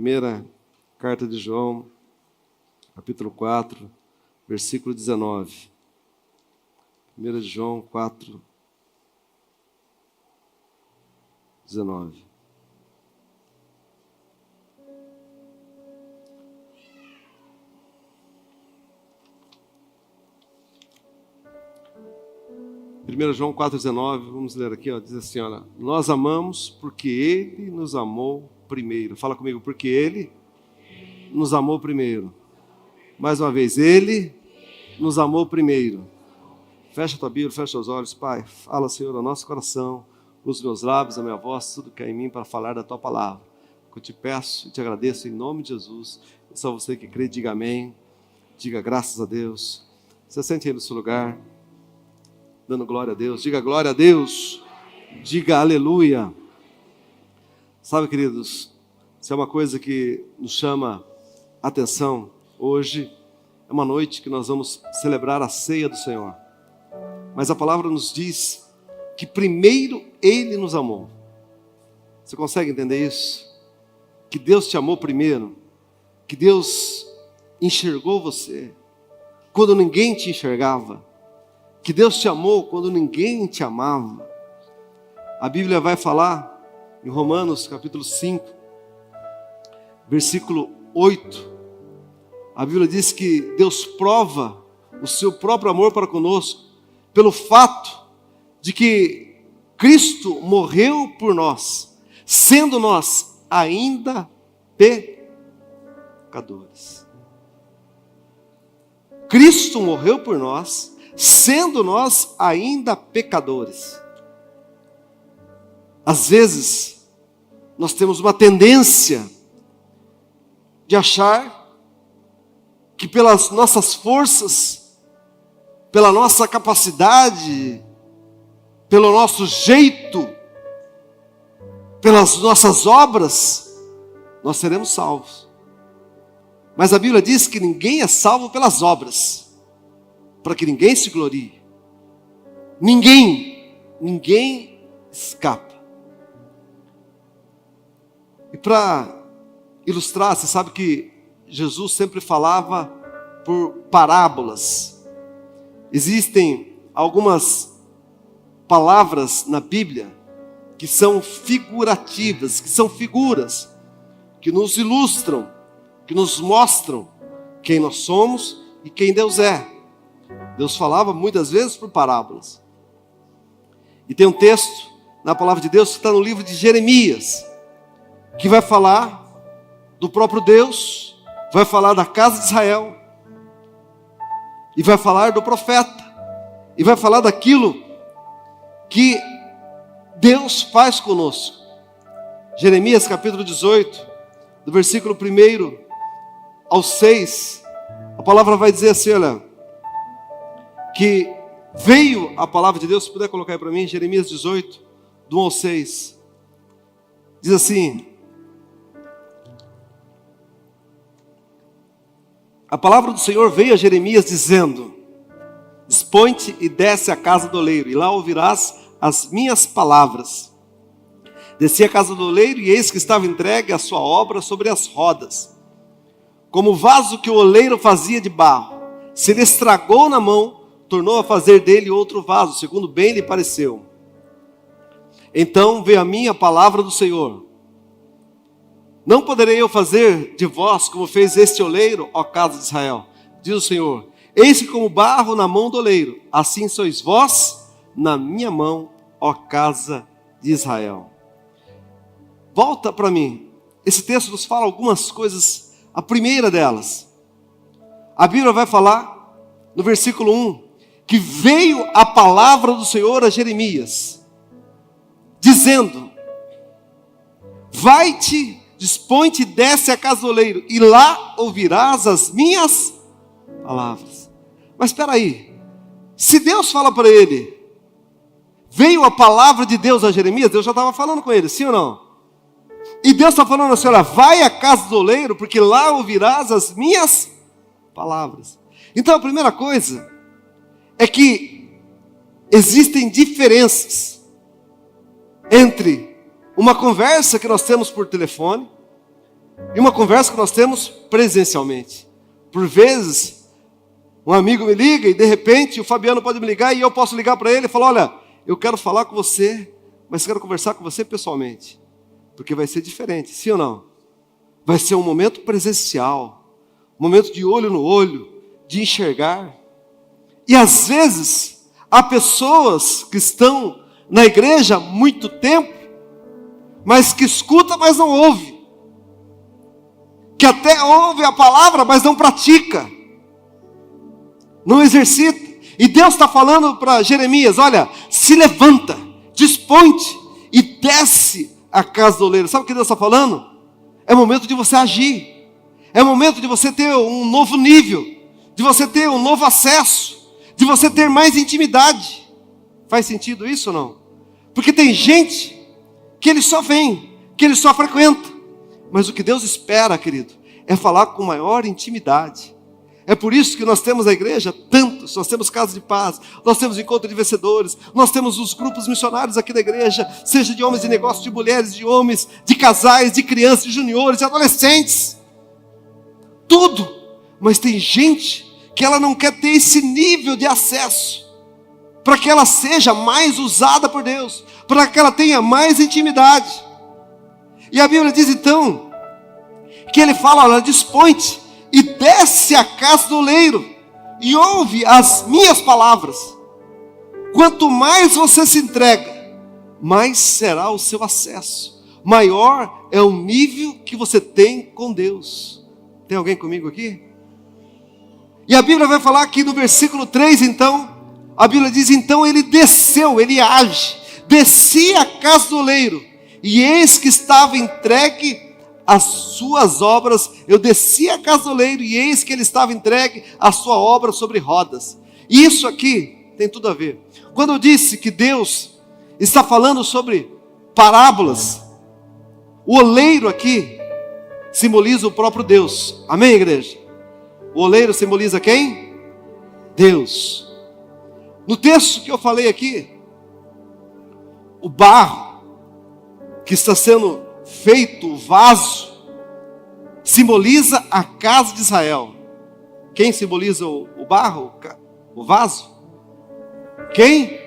Primeira carta de João, capítulo 4, versículo 19. 1 de João 4, 19. João 4,19, vamos ler aqui, diz assim, olha, nós amamos porque Ele nos amou primeiro. Fala comigo, porque Ele nos amou primeiro. Mais uma vez, Ele nos amou primeiro. Fecha a tua Bíblia, fecha os olhos, Pai. Fala, Senhor, ao nosso coração, os meus lábios, a minha voz, tudo que é em mim para falar da tua palavra. Eu te peço e te agradeço em nome de Jesus. É só você que crê, diga amém. Diga graças a Deus. Você sente aí no seu lugar, dando glória a Deus. Diga glória a Deus. Diga aleluia. Sabe, queridos, se é uma coisa que nos chama a atenção, hoje é uma noite que nós vamos celebrar a ceia do Senhor. Mas a palavra nos diz que primeiro Ele nos amou. Você consegue entender isso? Que Deus te amou primeiro. Que Deus enxergou você quando ninguém te enxergava. Que Deus te amou quando ninguém te amava. A Bíblia vai falar em Romanos capítulo 5, versículo 8. A Bíblia diz que Deus prova o seu próprio amor para conosco pelo fato de que Cristo morreu por nós, sendo nós ainda pecadores. Cristo morreu por nós, sendo nós ainda pecadores. Às vezes, nós temos uma tendência de achar que pelas nossas forças, pela nossa capacidade, pelo nosso jeito, pelas nossas obras, nós seremos salvos. Mas a Bíblia diz que ninguém é salvo pelas obras, para que ninguém se glorie. Ninguém escapa. E para ilustrar, você sabe que Jesus sempre falava por parábolas. Existem algumas palavras na Bíblia que são figurativas, que são figuras, que nos ilustram, que nos mostram quem nós somos e quem Deus é. Deus falava muitas vezes por parábolas. E tem um texto na palavra de Deus que está no livro de Jeremias, que vai falar do próprio Deus, vai falar da casa de Israel, e vai falar do profeta, e vai falar daquilo que Deus faz conosco. Jeremias capítulo 18, do versículo 1 ao 6, a palavra vai dizer assim, olha, que veio a palavra de Deus, se puder colocar aí para mim, Jeremias 18, do 1 ao 6, diz assim, a palavra do Senhor veio a Jeremias dizendo, dispõe-te e desce à casa do oleiro, e lá ouvirás as minhas palavras. Desci à casa do oleiro, e eis que estava entregue a sua obra sobre as rodas, como o vaso que o oleiro fazia de barro. Se ele estragou na mão, tornou a fazer dele outro vaso, segundo bem lhe pareceu. Então veio a mim a palavra do Senhor. Não poderei eu fazer de vós como fez este oleiro, ó casa de Israel, diz o Senhor. Eis que como barro na mão do oleiro, assim sois vós na minha mão, ó casa de Israel. Volta para mim. Esse texto nos fala algumas coisas. A primeira delas, a Bíblia vai falar no versículo 1, que veio a palavra do Senhor a Jeremias, dizendo, vai-te, dispõe-te e desce à casa do oleiro, e lá ouvirás as minhas palavras. Mas espera aí, se Deus fala para ele, veio a palavra de Deus a Jeremias, Deus já estava falando com ele, sim ou não? E Deus está falando assim, olha, vai à casa do oleiro, porque lá ouvirás as minhas palavras. Então a primeira coisa é que existem diferenças entre uma conversa que nós temos por telefone e uma conversa que nós temos presencialmente. Por vezes, um amigo me liga e de repente o Fabiano pode me ligar e eu posso ligar para ele e falar: olha, eu quero falar com você, mas quero conversar com você pessoalmente. Porque vai ser diferente, sim ou não? Vai ser um momento presencial, um momento de olho no olho, de enxergar. E às vezes, há pessoas que estão na igreja há muito tempo, mas que escuta, mas não ouve. Que até ouve a palavra, mas não pratica. Não exercita. E Deus está falando para Jeremias: olha, se levanta, dispõe-te e desce a casa do oleiro. Sabe o que Deus está falando? É momento de você agir. É momento de você ter um novo nível, de você ter um novo acesso, de você ter mais intimidade. Faz sentido isso ou não? Porque tem gente que ele só vem, que ele só frequenta. Mas o que Deus espera, querido, é falar com maior intimidade. É por isso que nós temos a igreja tantos, nós temos casa de paz, nós temos encontro de vencedores, nós temos os grupos missionários aqui da igreja, seja de homens de negócio, de mulheres, de homens, de casais, de crianças, de juniores, de adolescentes. Tudo. Mas tem gente que ela não quer ter esse nível de acesso, para que ela seja mais usada por Deus, para que ela tenha mais intimidade. E a Bíblia diz então, que ele fala: olha, dispõe-te e desce à casa do oleiro, e ouve as minhas palavras. Quanto mais você se entrega, mais será o seu acesso, maior é o nível que você tem com Deus. Tem alguém comigo aqui? E a Bíblia vai falar aqui no versículo 3, então, a Bíblia diz: então ele desceu, ele age, descia à casa do oleiro, e eis que estava entregue as suas obras. Eu desci à casa do oleiro, e eis que ele estava entregue a sua obra sobre rodas. E isso aqui tem tudo a ver. Quando eu disse que Deus está falando sobre parábolas, o oleiro aqui simboliza o próprio Deus. Amém, igreja? O oleiro simboliza quem? Deus. No texto que eu falei aqui, o barro que está sendo feito, o vaso, simboliza a casa de Israel. Quem simboliza o barro? O vaso? Quem?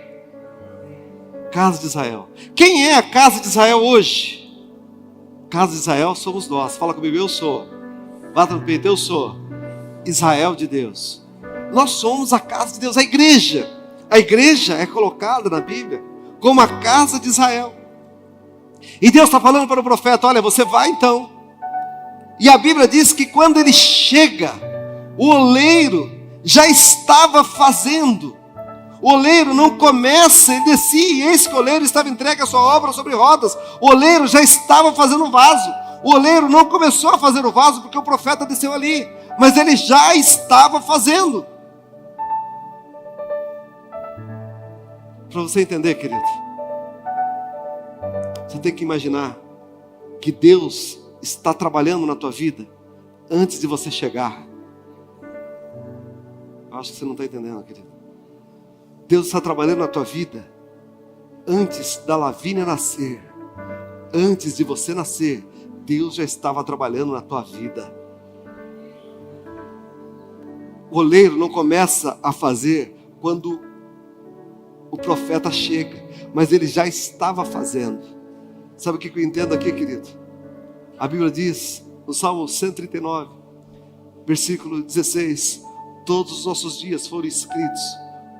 Casa de Israel. Quem é a casa de Israel hoje? Casa de Israel somos nós. Fala comigo: eu sou. Bata no peito: eu sou Israel de Deus. Nós somos a casa de Deus, a igreja. A igreja é colocada na Bíblia como a casa de Israel. E Deus está falando para o profeta: olha, você vai então. E a Bíblia diz que quando ele chega, o oleiro já estava fazendo. O oleiro não começa, ele descia, e eis que o oleiro estava entregue a sua obra sobre rodas. O oleiro já estava fazendo o vaso. O oleiro não começou a fazer o vaso porque o profeta desceu ali, mas ele já estava fazendo. Para você entender, querido, você tem que imaginar que Deus está trabalhando na tua vida antes de você chegar. Eu acho que você não está entendendo, querido. Deus está trabalhando na tua vida antes da Lavínia nascer. Antes de você nascer, Deus já estava trabalhando na tua vida. O oleiro não começa a fazer quando o profeta chega, mas ele já estava fazendo. Sabe o que eu entendo aqui, querido? A Bíblia diz, no Salmo 139, versículo 16: todos os nossos dias foram escritos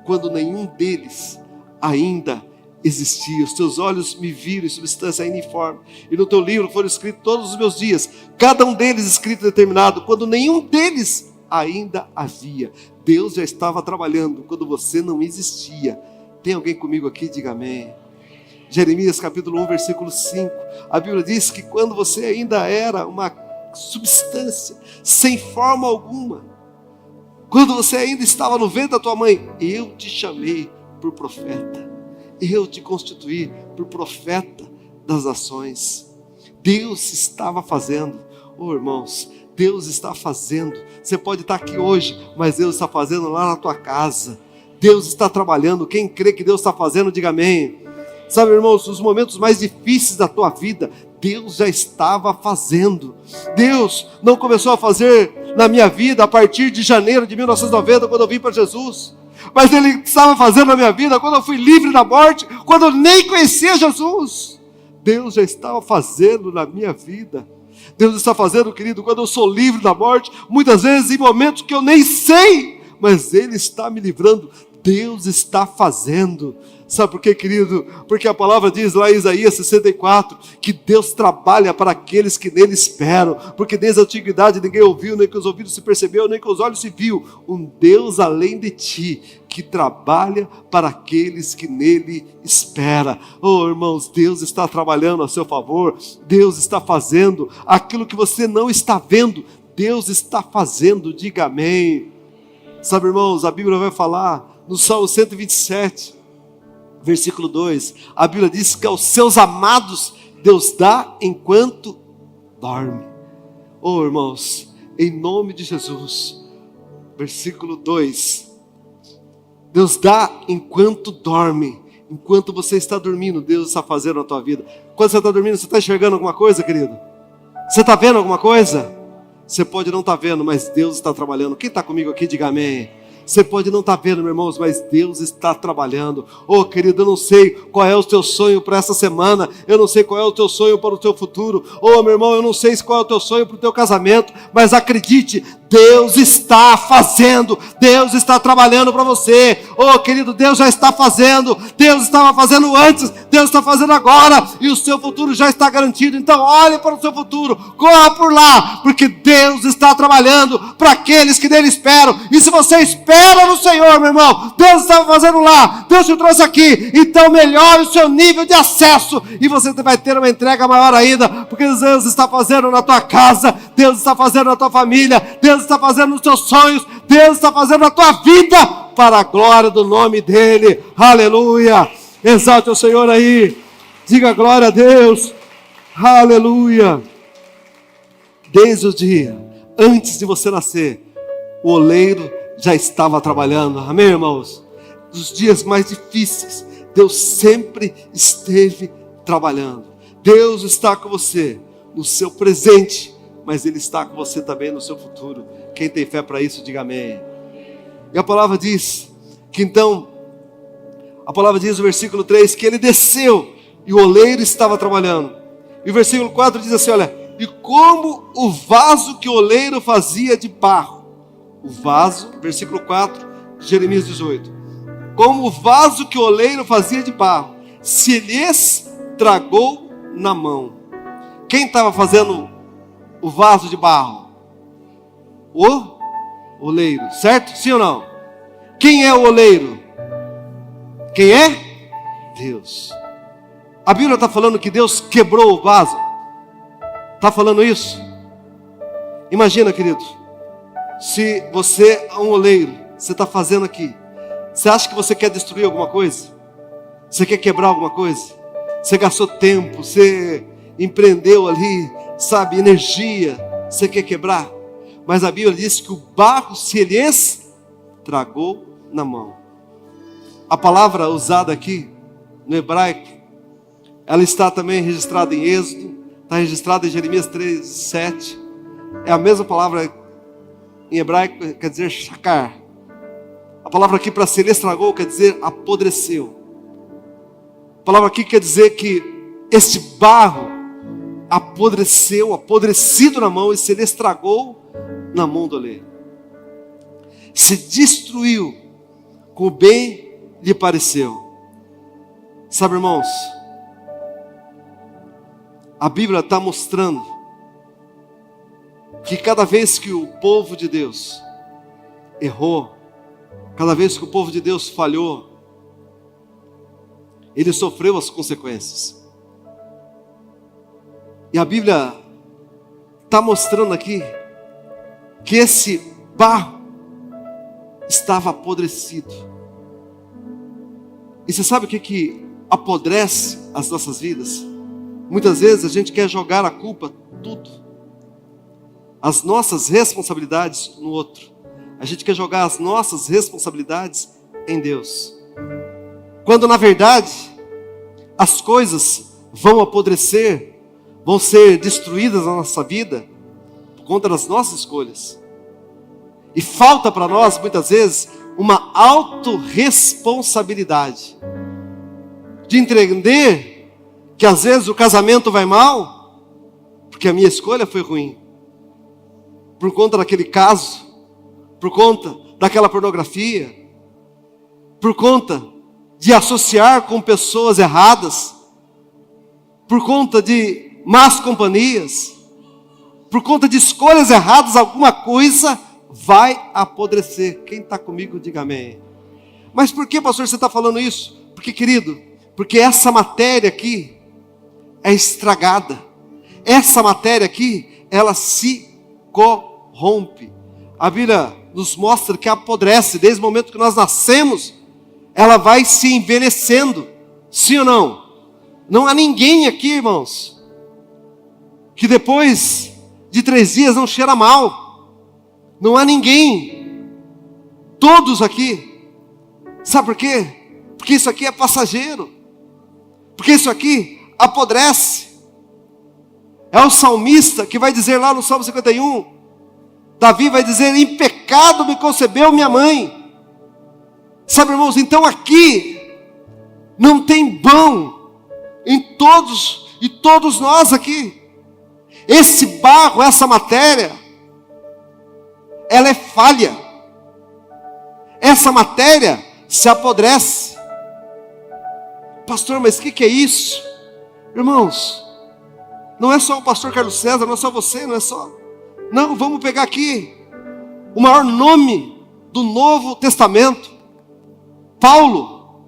quando nenhum deles ainda existia. Os teus olhos me viram em substância ainda informe, e no teu livro foram escritos todos os meus dias, cada um deles escrito e determinado, quando nenhum deles ainda havia. Deus já estava trabalhando quando você não existia. Tem alguém comigo aqui? Diga amém. Jeremias capítulo 1, versículo 5. A Bíblia diz que quando você ainda era uma substância, sem forma alguma, quando você ainda estava no ventre da tua mãe, eu te chamei por profeta. Eu te constituí por profeta das nações. Deus estava fazendo. Oh, irmãos, Deus está fazendo. Você pode estar aqui hoje, mas Deus está fazendo lá na tua casa. Deus está trabalhando. Quem crê que Deus está fazendo, diga amém. Sabe, irmãos, os momentos mais difíceis da tua vida, Deus já estava fazendo. Deus não começou a fazer na minha vida a partir de janeiro de 1990, quando eu vim para Jesus. Mas Ele estava fazendo na minha vida quando eu fui livre da morte, quando eu nem conhecia Jesus. Deus já estava fazendo na minha vida. Deus está fazendo, querido, quando eu sou livre da morte, muitas vezes em momentos que eu nem sei, mas Ele está me livrando. Deus está fazendo. Sabe por quê, querido? Porque a palavra diz lá em Isaías 64, que Deus trabalha para aqueles que nele esperam, porque desde a antiguidade ninguém ouviu, nem com os ouvidos se percebeu, nem com os olhos se viu, um Deus além de ti, que trabalha para aqueles que nele esperam. Oh, irmãos, Deus está trabalhando a seu favor, Deus está fazendo aquilo que você não está vendo, Deus está fazendo, diga amém. Sabe, irmãos, a Bíblia vai falar no Salmo 127, versículo 2, a Bíblia diz que aos seus amados Deus dá enquanto dorme. Oh, irmãos, em nome de Jesus, versículo 2, Deus dá enquanto dorme. Enquanto você está dormindo, Deus está fazendo na tua vida. Quando você está dormindo, você está enxergando alguma coisa, querido? Você está vendo alguma coisa? Você pode não estar vendo, mas Deus está trabalhando. Quem está comigo aqui, diga amém. Você pode não estar vendo, meus irmãos, mas Deus está trabalhando. Oh, querido, eu não sei qual é o teu sonho para essa semana. Eu não sei qual é o teu sonho para o teu futuro. Oh, meu irmão, eu não sei qual é o teu sonho para o teu casamento. Mas acredite, Deus está fazendo. Deus está trabalhando para você. Oh, querido, Deus já está fazendo. Deus estava fazendo antes. Deus está fazendo agora. E o seu futuro já está garantido. Então, olhe para o seu futuro. Corra por lá. Porque Deus está trabalhando para aqueles que nele esperam. E se você espera no Senhor, meu irmão, Deus estava fazendo lá, Deus te trouxe aqui, então melhore o seu nível de acesso, e você vai ter uma entrega maior ainda, porque Deus está fazendo na tua casa, Deus está fazendo na tua família, Deus está fazendo nos teus sonhos, Deus está fazendo na tua vida, para a glória do nome dEle, aleluia, exalte o Senhor aí, diga glória a Deus, aleluia. Desde o dia, antes de você nascer, o oleiro já estava trabalhando, amém, irmãos? Nos dias mais difíceis, Deus sempre esteve trabalhando. Deus está com você no seu presente, mas Ele está com você também no seu futuro. Quem tem fé para isso, diga amém. E a palavra diz que então, a palavra diz no versículo 3, que Ele desceu e o oleiro estava trabalhando. E o versículo 4 diz assim, olha, e como o vaso que o oleiro fazia de barro, o vaso, versículo 4, Jeremias 18. Como o vaso que o oleiro fazia de barro, se lhes tragou na mão. Quem estava fazendo o vaso de barro? O oleiro, certo? Sim ou não? Quem é o oleiro? Quem é? Deus. A Bíblia está falando que Deus quebrou o vaso. Está falando isso? Imagina, querido. Se você é um oleiro, você está fazendo aqui, você acha que você quer destruir alguma coisa? Você quer quebrar alguma coisa? Você gastou tempo, você empreendeu ali, sabe, energia, você quer quebrar? Mas a Bíblia diz que o barro se lhes tragou na mão. A palavra usada aqui, no hebraico, ela está também registrada em Êxodo, está registrada em Jeremias 3, 7, é a mesma palavra em hebraico, quer dizer shakar. A palavra aqui para se lhe estragou quer dizer apodreceu. A palavra aqui quer dizer que este barro apodreceu, apodrecido na mão, e se lhe estragou na mão do oleiro. Se destruiu, com o bem lhe pareceu. Sabe, irmãos, a Bíblia está mostrando que cada vez que o povo de Deus errou, cada vez que o povo de Deus falhou, ele sofreu as consequências. E a Bíblia está mostrando aqui que esse barro estava apodrecido. E você sabe o que apodrece as nossas vidas? Muitas vezes a gente quer jogar a culpa, tudo, as nossas responsabilidades no outro. A gente quer jogar as nossas responsabilidades em Deus. Quando na verdade, as coisas vão apodrecer, vão ser destruídas na nossa vida por conta das nossas escolhas. E falta para nós, muitas vezes, uma autorresponsabilidade de entender que às vezes o casamento vai mal porque a minha escolha foi ruim, por conta daquele caso, por conta daquela pornografia, por conta de associar com pessoas erradas, por conta de más companhias, por conta de escolhas erradas, alguma coisa vai apodrecer. Quem está comigo, diga amém. Mas por que, pastor, você está falando isso? Porque, querido, porque essa matéria aqui é estragada. Essa matéria aqui, ela se corrompe. A Bíblia nos mostra que apodrece. Desde o momento que nós nascemos, ela vai se envelhecendo. Sim ou não? Não há ninguém aqui, irmãos, que depois de 3 dias não cheira mal. Não há ninguém. Todos aqui. Sabe por quê? Porque isso aqui é passageiro. Porque isso aqui apodrece. É o salmista que vai dizer lá no Salmo 51. Davi vai dizer: em pecado me concebeu minha mãe. Sabe, irmãos, então aqui não tem bom em todos e todos nós aqui. Esse barro, essa matéria, ela é falha. Essa matéria se apodrece. Pastor, mas o que é isso? Irmãos, não é só o pastor Carlos César, não é só você, não é só... Não, vamos pegar aqui o maior nome do Novo Testamento, Paulo.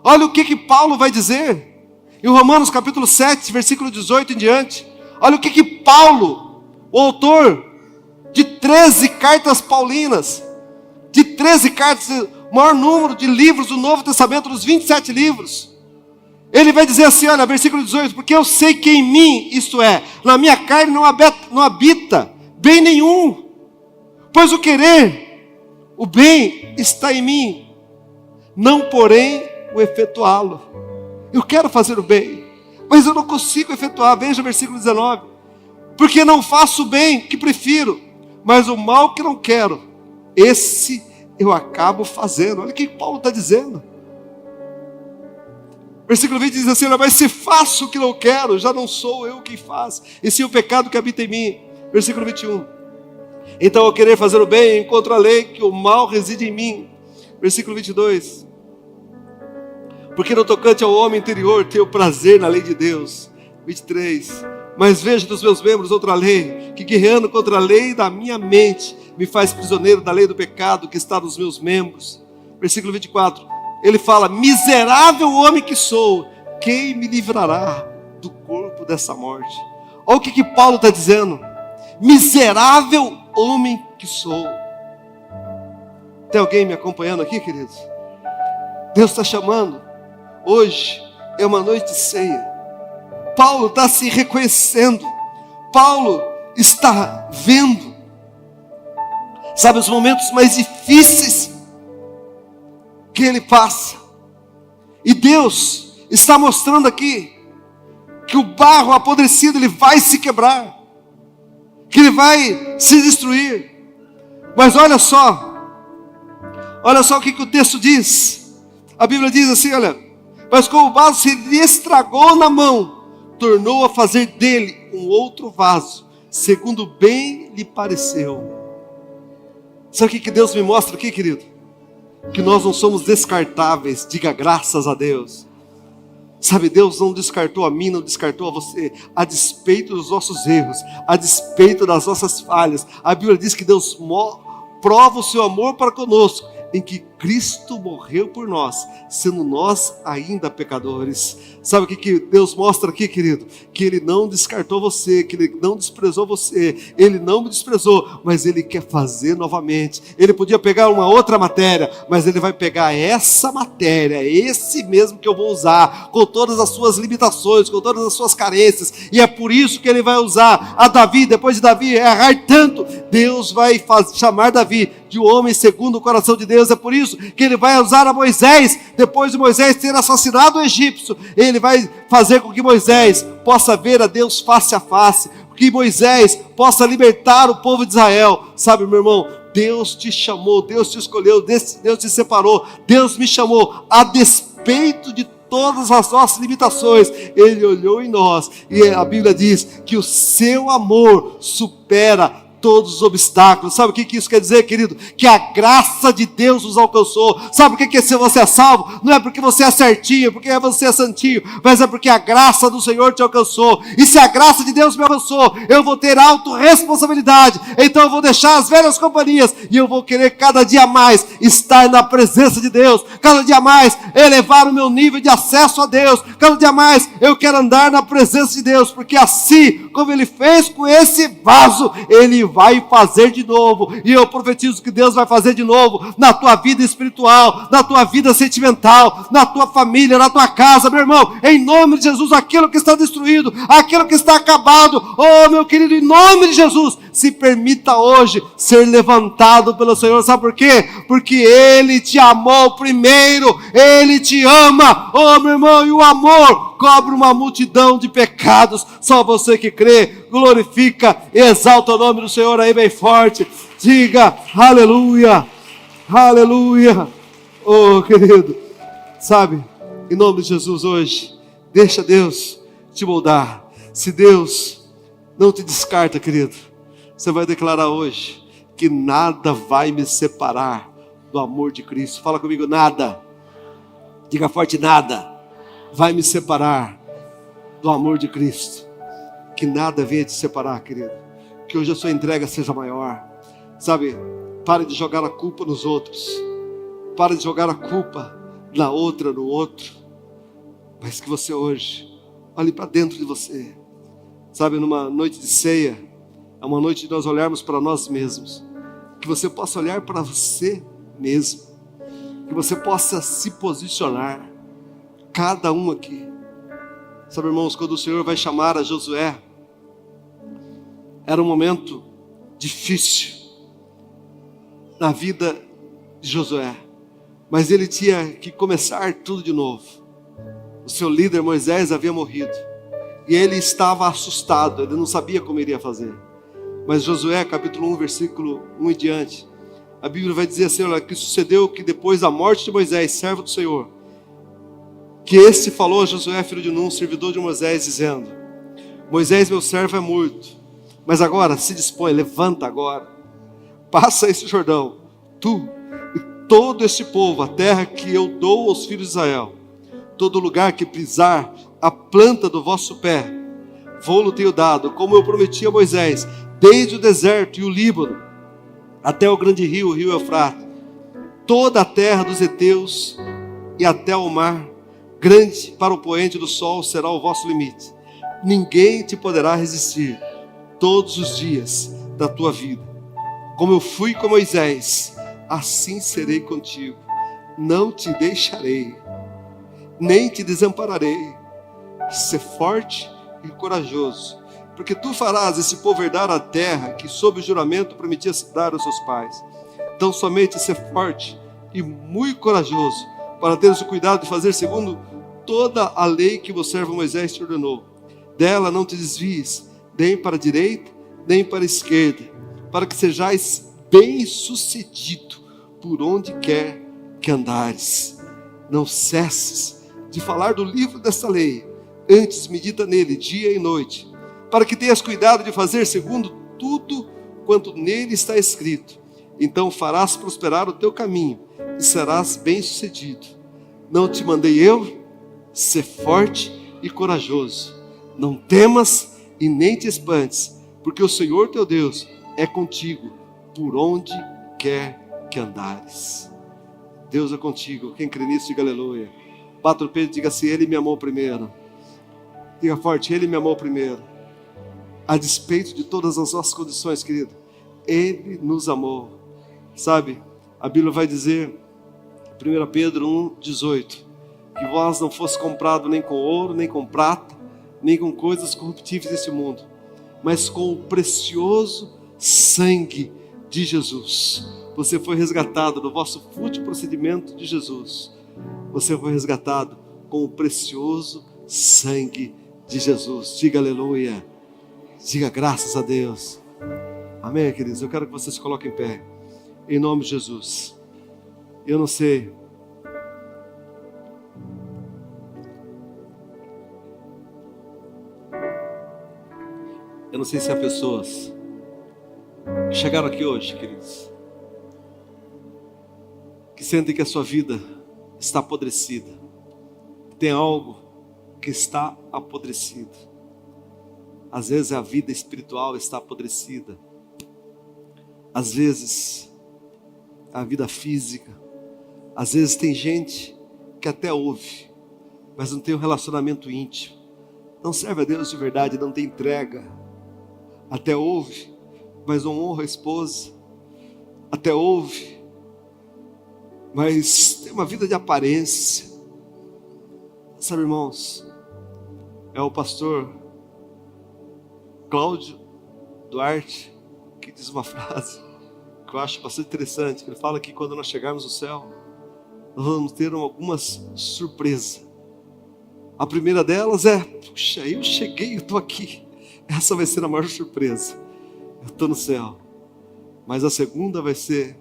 Olha o que Paulo vai dizer em Romanos capítulo 7, versículo 18 em diante. Olha o que Paulo, o autor de 13 cartas paulinas, de 13 cartas, o maior número de livros do Novo Testamento, dos 27 livros, ele vai dizer assim, olha, versículo 18: porque eu sei que em mim, isto é, na minha carne não habita bem nenhum, pois o querer, o bem está em mim, não porém o efetuá-lo. Eu quero fazer o bem, mas eu não consigo efetuar. Veja o versículo 19: porque não faço o bem que prefiro, mas o mal que não quero, esse eu acabo fazendo. Olha o que Paulo está dizendo. Versículo 20 diz assim: olha, mas se faço o que não quero, já não sou eu quem faz, e sim o pecado que habita em mim. Versículo 21. Então, ao querer fazer o bem, encontro a lei que o mal reside em mim. Versículo 22. Porque no tocante ao homem interior, tenho prazer na lei de Deus. 23. Mas vejo dos meus membros outra lei, que guerreando contra a lei da minha mente, me faz prisioneiro da lei do pecado que está nos meus membros. Versículo 24. Ele fala: miserável homem que sou, quem me livrará do corpo dessa morte? Olha o que Paulo está dizendo. Miserável homem que sou. Tem alguém me acompanhando aqui, queridos? Deus está chamando. Hoje é uma noite de ceia. Paulo está se reconhecendo. Paulo está vendo, sabe, os momentos mais difíceis que ele passa. E Deus está mostrando aqui que o barro apodrecido, ele vai se quebrar, que ele vai se destruir. Mas olha só o que o texto diz. A Bíblia diz assim, olha: mas como o vaso se lhe estragou na mão, tornou a fazer dele um outro vaso, segundo bem lhe pareceu. Sabe o que Deus me mostra aqui, querido? Que nós não somos descartáveis. Diga graças a Deus. Sabe, Deus não descartou a mim, não descartou a você, a despeito dos nossos erros, a despeito das nossas falhas. A Bíblia diz que Deus prova o seu amor para conosco, em que Cristo morreu por nós, sendo nós ainda pecadores. Sabe o que Deus mostra aqui, querido? Que Ele não descartou você, que Ele não desprezou você, Ele não me desprezou, mas Ele quer fazer novamente. Ele podia pegar uma outra matéria, mas Ele vai pegar essa matéria, esse mesmo que eu vou usar, com todas as suas limitações, com todas as suas carências, e é por isso que Ele vai usar a Davi. Depois de Davi errar tanto, Deus vai chamar Davi de um homem segundo o coração de Deus. É por isso isso, que Ele vai usar a Moisés, depois de Moisés ter assassinado o egípcio, Ele vai fazer com que Moisés possa ver a Deus face a face, que Moisés possa libertar o povo de Israel. Sabe, meu irmão, Deus te chamou, Deus te escolheu, Deus te separou, Deus me chamou, a despeito de todas as nossas limitações, Ele olhou em nós, e a Bíblia diz que o seu amor supera todos os obstáculos. Sabe o que isso quer dizer, querido? Que a graça de Deus nos alcançou. Sabe o que é ser você é salvo? Não é porque você é certinho, porque você é santinho, mas é porque a graça do Senhor te alcançou. E se a graça de Deus me alcançou, eu vou ter autorresponsabilidade. Então eu vou deixar as velhas companhias e eu vou querer cada dia mais estar na presença de Deus, cada dia mais elevar o meu nível de acesso a Deus, cada dia mais eu quero andar na presença de Deus, porque assim como Ele fez com esse vaso, Ele vai fazer de novo. E eu profetizo que Deus vai fazer de novo na tua vida espiritual, na tua vida sentimental, na tua família, na tua casa, meu irmão, em nome de Jesus. Aquilo que está destruído, aquilo que está acabado, oh meu querido, em nome de Jesus, se permita hoje ser levantado pelo Senhor. Sabe por quê? Porque Ele te amou primeiro, Ele te ama, oh meu irmão, e o amor cobre uma multidão de pecados. Só você que crê, glorifica e exalta o nome do Senhor aí bem forte. Diga aleluia, aleluia. Oh querido, sabe, em nome de Jesus hoje, deixa Deus te moldar. Se Deus não te descarta, querido, você vai declarar hoje que nada vai me separar do amor de Cristo. Fala comigo, nada. Diga forte, nada vai me separar do amor de Cristo. Que nada venha te separar, querido. Que hoje a sua entrega seja maior. Sabe, pare de jogar a culpa nos outros. Pare de jogar a culpa na outra, no outro. Mas que você hoje olhe para dentro de você. Sabe, numa noite de ceia, é uma noite de nós olharmos para nós mesmos. Que você possa olhar para você mesmo. Que você possa se posicionar. Cada um aqui. Sabe, irmãos, quando o Senhor vai chamar a Josué, era um momento difícil na vida de Josué, mas ele tinha que começar tudo de novo. O seu líder Moisés havia morrido e ele estava assustado, ele não sabia como iria fazer. Mas Josué, capítulo 1, versículo 1 e diante, a Bíblia vai dizer assim, olha, que sucedeu que depois da morte de Moisés, servo do Senhor, que este falou a Josué, filho de Nun, servidor de Moisés, dizendo: Moisés, meu servo, é morto, mas agora se dispõe, levanta agora, passa esse Jordão, tu e todo este povo, a terra que eu dou aos filhos de Israel, todo lugar que pisar a planta do vosso pé, vou-lo tenho dado, como eu prometi a Moisés, desde o deserto e o Líbano, até o grande rio, o rio Eufrates, toda a terra dos heteus e até o mar, grande para o poente do sol será o vosso limite. Ninguém te poderá resistir todos os dias da tua vida. Como eu fui com Moisés, assim serei contigo. Não te deixarei, nem te desampararei. Ser forte e corajoso, porque tu farás esse povo herdar a terra que sob o juramento prometia dar aos seus pais. Então somente ser forte e muito corajoso, para teres o cuidado de fazer segundo toda a lei que o servo Moisés te ordenou. Dela não te desvies, nem para a direita, nem para a esquerda, para que sejais bem-sucedido por onde quer que andares. Não cesses de falar do livro desta lei, antes medita nele dia e noite, para que tenhas cuidado de fazer segundo tudo quanto nele está escrito. Então farás prosperar o teu caminho e serás bem-sucedido. Não te mandei eu? Ser forte e corajoso. Não temas e nem te espantes, porque o Senhor teu Deus é contigo por onde quer que andares. Deus é contigo. Quem crê nisso, diga aleluia. Bata o peito e diga assim: Ele me amou primeiro. Diga forte: Ele me amou primeiro. A despeito de todas as nossas condições, querido, Ele nos amou. Sabe, a Bíblia vai dizer, 1 Pedro 1,18, que vós não fosse comprado nem com ouro, nem com prata, nem com coisas corruptíveis deste mundo, mas com o precioso sangue de Jesus. Você foi resgatado no vosso fútil procedimento de Jesus. Você foi resgatado com o precioso sangue de Jesus. Diga aleluia. Diga graças a Deus. Amém, queridos? Eu quero que você se coloque em pé. Em nome de Jesus. Eu não sei. Eu não sei se há pessoas que chegaram aqui hoje, queridos, que sentem que a sua vida está apodrecida. Tem algo que está apodrecido. Às vezes a vida espiritual está apodrecida. Às vezes a vida física. Às vezes tem gente que até ouve, mas não tem um relacionamento íntimo. Não serve a Deus de verdade, não tem entrega. Até ouve, mas não honra a esposa. Até ouve, mas tem uma vida de aparência. Sabe, irmãos, é o pastor Cláudio Duarte que diz uma frase que eu acho bastante interessante. Ele fala que quando nós chegarmos no céu, nós vamos ter algumas surpresas. A primeira delas é: puxa, eu cheguei, eu estou aqui. Essa vai ser a maior surpresa. Eu estou no céu. Mas a segunda vai ser: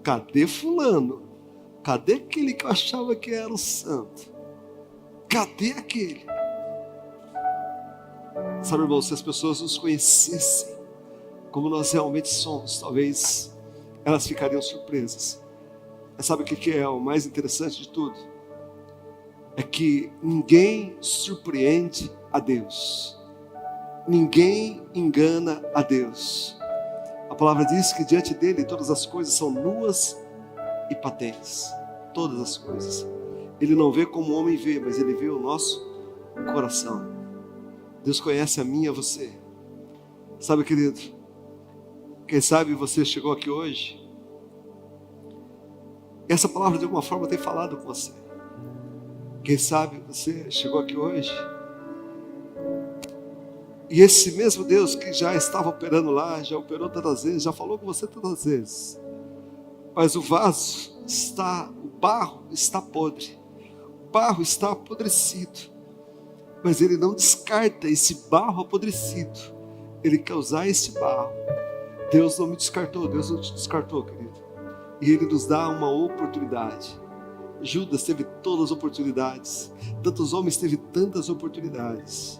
cadê fulano? Cadê aquele que eu achava que era o santo? Cadê aquele? Sabe, irmão, se as pessoas nos conhecessem como nós realmente somos, talvez elas ficariam surpresas. Mas sabe o que é o mais interessante de tudo? É que ninguém surpreende a Deus. Ninguém engana a Deus. A palavra diz que diante dele todas as coisas são nuas e patentes. Todas as coisas. Ele não vê como o homem vê, mas ele vê o nosso coração. Deus conhece a mim e a você. Sabe, querido, quem sabe você chegou aqui hoje, essa palavra de alguma forma tem falado com você. Quem sabe você chegou aqui hoje e esse mesmo Deus que já estava operando lá, já operou tantas vezes, já falou com você tantas vezes, mas o vaso está, o barro está podre, o barro está apodrecido, mas ele não descarta esse barro apodrecido. Ele quer usar esse barro. Deus não me descartou, Deus não te descartou, querido. E Ele nos dá uma oportunidade. Judas teve todas as oportunidades, tantos homens teve tantas oportunidades,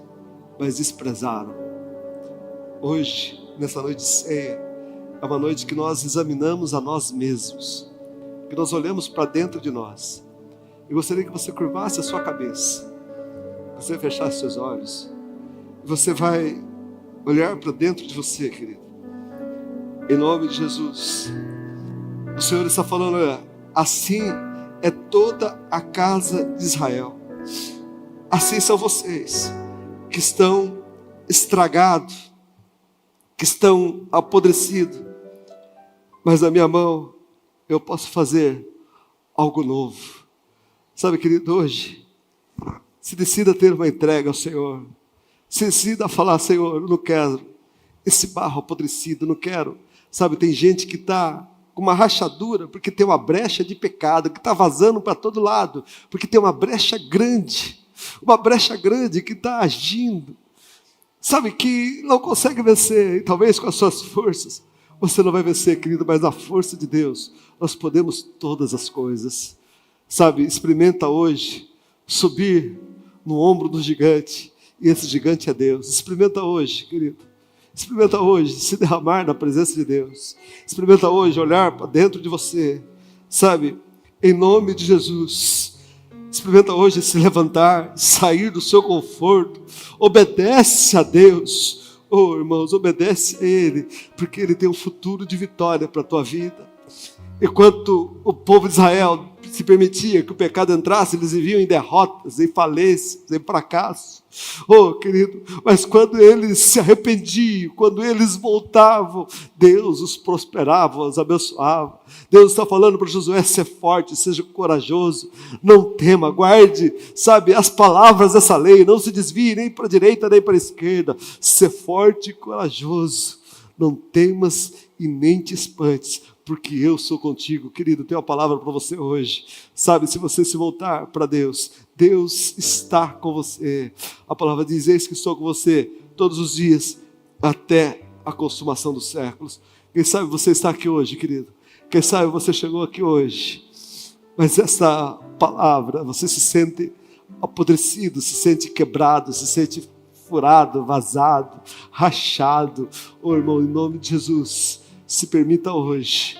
mas desprezaram. Hoje, nessa noite de ceia, é uma noite que nós examinamos a nós mesmos, que nós olhamos para dentro de nós. Eu gostaria que você curvasse a sua cabeça, você fechasse seus olhos, e você vai olhar para dentro de você, querido. Em nome de Jesus, o Senhor está falando: olha, assim é toda a casa de Israel. Assim são vocês que estão estragados, que estão apodrecidos, mas na minha mão eu posso fazer algo novo. Sabe, querido, hoje se decida ter uma entrega ao Senhor. Se decida falar: Senhor, eu não quero esse barro apodrecido, não quero. Sabe, tem gente que está com uma rachadura porque tem uma brecha de pecado, que está vazando para todo lado, porque tem uma brecha grande que está agindo, sabe, que não consegue vencer. E talvez com as suas forças você não vai vencer, querido, mas na força de Deus nós podemos todas as coisas. Sabe, experimenta hoje subir no ombro do gigante, e esse gigante é Deus. Experimenta hoje, querido. Experimenta hoje se derramar na presença de Deus. Experimenta hoje olhar para dentro de você, sabe, em nome de Jesus. Experimenta hoje se levantar, sair do seu conforto. Obedece a Deus. Oh, irmãos, obedece a Ele, porque Ele tem um futuro de vitória para a tua vida. Enquanto o povo de Israel se permitia que o pecado entrasse, eles viviam em derrotas, em falências, em fracassos. Oh, querido, mas quando eles se arrependiam, quando eles voltavam, Deus os prosperava, os abençoava. Deus está falando para Josué: seja forte, seja corajoso, não tema, guarde, sabe, as palavras dessa lei, não se desvie nem para a direita nem para a esquerda. Seja forte e corajoso, não temas e nem te espantes, porque eu sou contigo. Querido, tenho uma palavra para você hoje. Sabe, se você se voltar para Deus, Deus está com você. A palavra diz: eis que estou com você todos os dias, até a consumação dos séculos. Quem sabe você está aqui hoje, querido. Quem sabe você chegou aqui hoje, mas essa palavra, você se sente apodrecido, se sente quebrado, se sente furado, vazado, rachado. Oh, irmão, em nome de Jesus, se permita hoje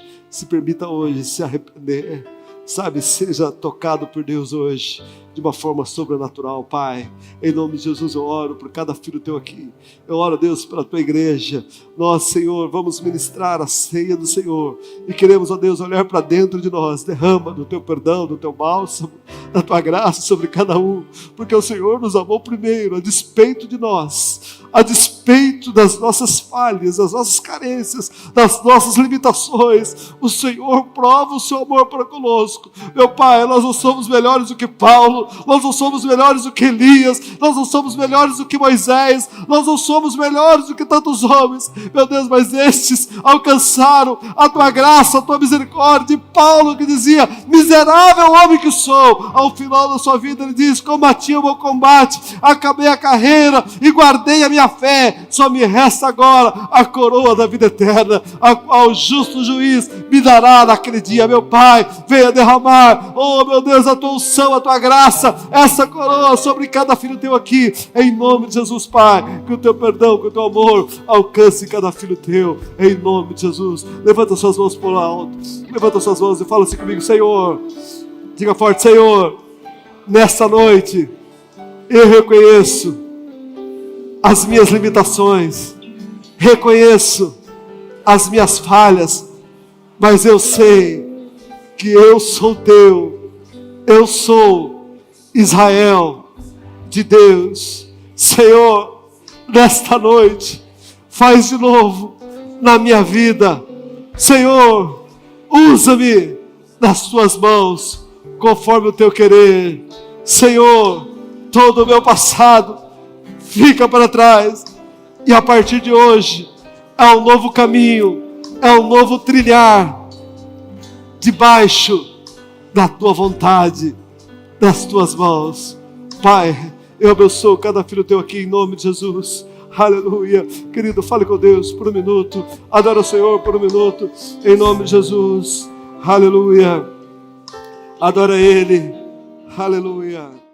se arrepender. Sabe, seja tocado por Deus hoje, de uma forma sobrenatural, Pai. Em nome de Jesus eu oro por cada filho teu aqui. Eu oro, Deus, pela tua igreja. Nós, Senhor, vamos ministrar a ceia do Senhor. E queremos, ó Deus, olhar para dentro de nós. Derrama do teu perdão, do teu bálsamo, da tua graça sobre cada um. Porque o Senhor nos amou primeiro, a despeito de nós. A despeito das nossas falhas, das nossas carências, das nossas limitações. O Senhor prova o seu amor para conosco. Meu Pai, nós não somos melhores do que Paulo, nós não somos melhores do que Elias, nós não somos melhores do que Moisés, nós não somos melhores do que tantos homens, meu Deus, mas estes alcançaram a tua graça, a tua misericórdia. E Paulo, que dizia: miserável homem que sou, ao final da sua vida ele diz: combati o meu combate, acabei a carreira e guardei a minha fé, só me resta agora a coroa da vida eterna, ao justo juiz me dará naquele dia. Meu Pai, venha derramar, oh meu Deus, a tua unção, a tua graça, essa coroa sobre cada filho teu aqui, em nome de Jesus, Pai. Que o teu perdão, que o teu amor alcance cada filho teu, em nome de Jesus. Levanta suas mãos por alto, levanta suas mãos e fala assim comigo: Senhor, diga forte: Senhor, nesta noite eu reconheço as minhas limitações, reconheço as minhas falhas, mas eu sei que eu sou teu, eu sou Israel de Deus. Senhor, nesta noite, faz de novo na minha vida. Senhor, usa-me nas tuas mãos, conforme o teu querer. Senhor, todo o meu passado fica para trás, e a partir de hoje é um novo caminho, é um novo trilhar, debaixo da tua vontade, das tuas mãos. Pai, eu abençoo cada filho teu aqui em nome de Jesus. Aleluia. Querido, fale com Deus por um minuto, adora o Senhor por um minuto, em nome de Jesus. Aleluia. Adora Ele. Aleluia.